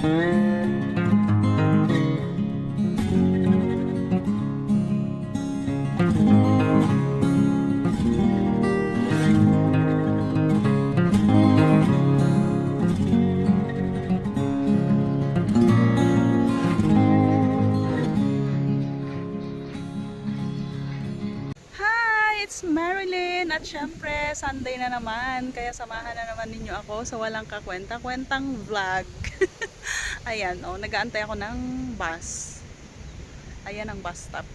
It's Marilyn at syempre Sunday na naman, kaya samahan na naman ninyo ako sa walang kakwenta-kwentang vlog. Ayan, oh, nag-aantay ako ng bus. Ayan ang bus stop.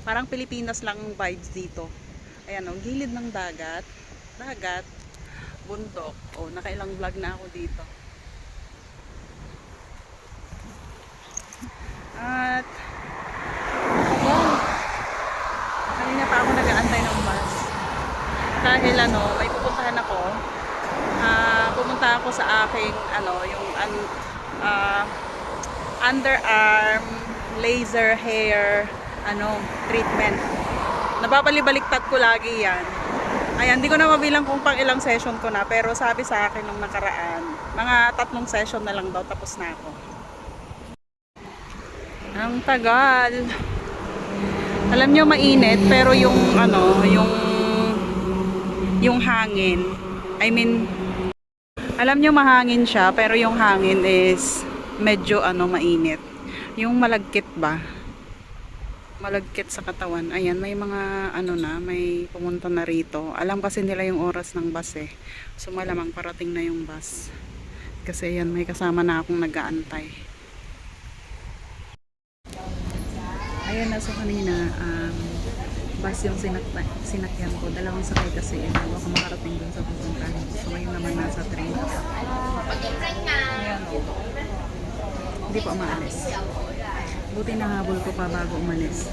Parang Pilipinas lang ang vibes dito. Ayan, oh, gilid ng dagat, bundok. Oh, nakailang vlog na ako dito. At kanina pa ako nag-aantay ng bus. Dahil may pupuntahan ako. Pumunta ako sa aking yung underarm laser hair treatment. Nababali-baliktad ko lagi 'yan. Ayan, hindi ko na mabilang kung pang ilang session ko na, pero sabi sa akin nung nakaraan, mga 3 session na lang daw tapos na ako. Ang tagal. Alam nyo, mainit, pero yung yung hangin, alam nyo mahangin siya, pero yung hangin is medyo mainit. Yung malagkit ba? Malagkit sa katawan. Ayan, may mga may pumunta na rito. Alam kasi nila yung oras ng bus eh. So malamang parating na yung bus. Kasi yan, may kasama na akong nag-aantay. Ayan na, so kanina bus yung sinakyan ko. Dalawang sakay kasi bago ako makarating dun sa pupuntahan. So ngayon naman nasa train. Ayan, hindi pa umaalis. Buti nahabol ko pa bago umalis.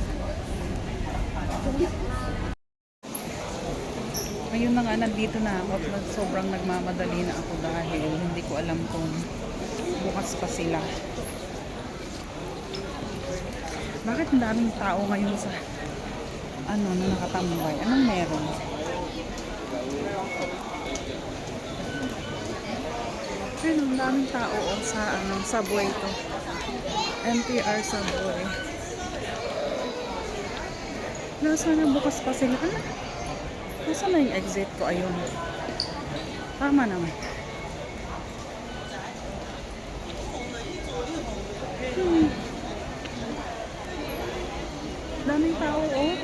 Ngayon na nga, nandito na ako. Sobrang nagmamadali na ako dahil hindi ko alam kung bukas pa sila. Bakit ang daming tao ngayon sa na nakatambay? Anong meron? Ayun, ang daming tao sa subway to. MTR subway. Sana bukas pa sila. Nasaan na yung exit ko? Ayun. Tama naman. Daming tao, oh.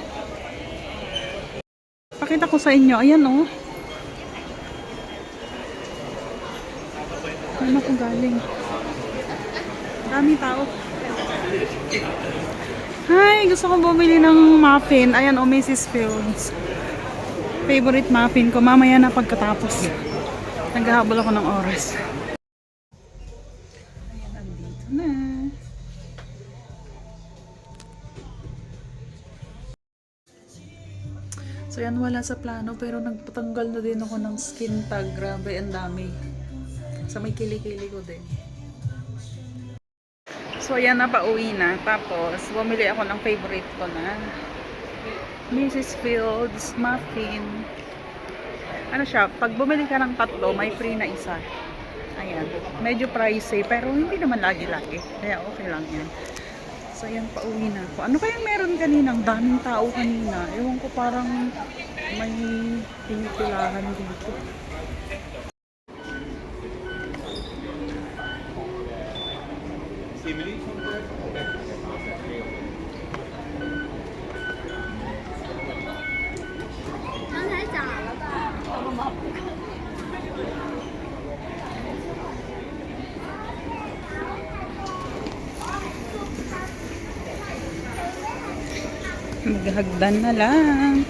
Pakita ko sa inyo. Ayan, oh. Ano kung galing? Daming tao. Hi! Gusto ko bumili ng muffin. Ayan, oh, Mrs. Fields. Favorite muffin ko. Mamaya na pagkatapos. Naghahabol ako ng oras. Ayan, andito na. So yan, wala sa plano, pero nagpatanggal na din ako ng skin tag. Grabe, ang dami. Sa may kilikili ko din. So yan, napauwi na. Tapos bumili ako ng favorite ko na Mrs. Fields muffin. Ano siya, pag bumili ka ng 3, may free na isa. Ayan, medyo pricey, pero hindi naman lagi-lagi, kaya okay lang yan. So yan, pauwi na ako. Ano kayang meron kanina? Ang daming tao kanina. Ewan ko, parang may pinipilahan dito. Maghagdan na lang.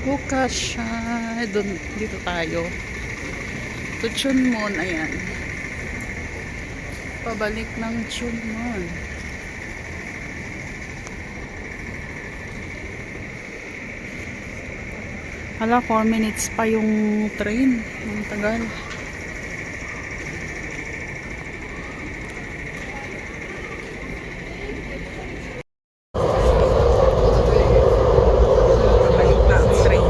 Bukas siya. Dito tayo. Tuchunmon, ayan. Pabalik ng Chulman. Hala, 4 minutes pa yung train. Ang tagal. Pabalik na ang train.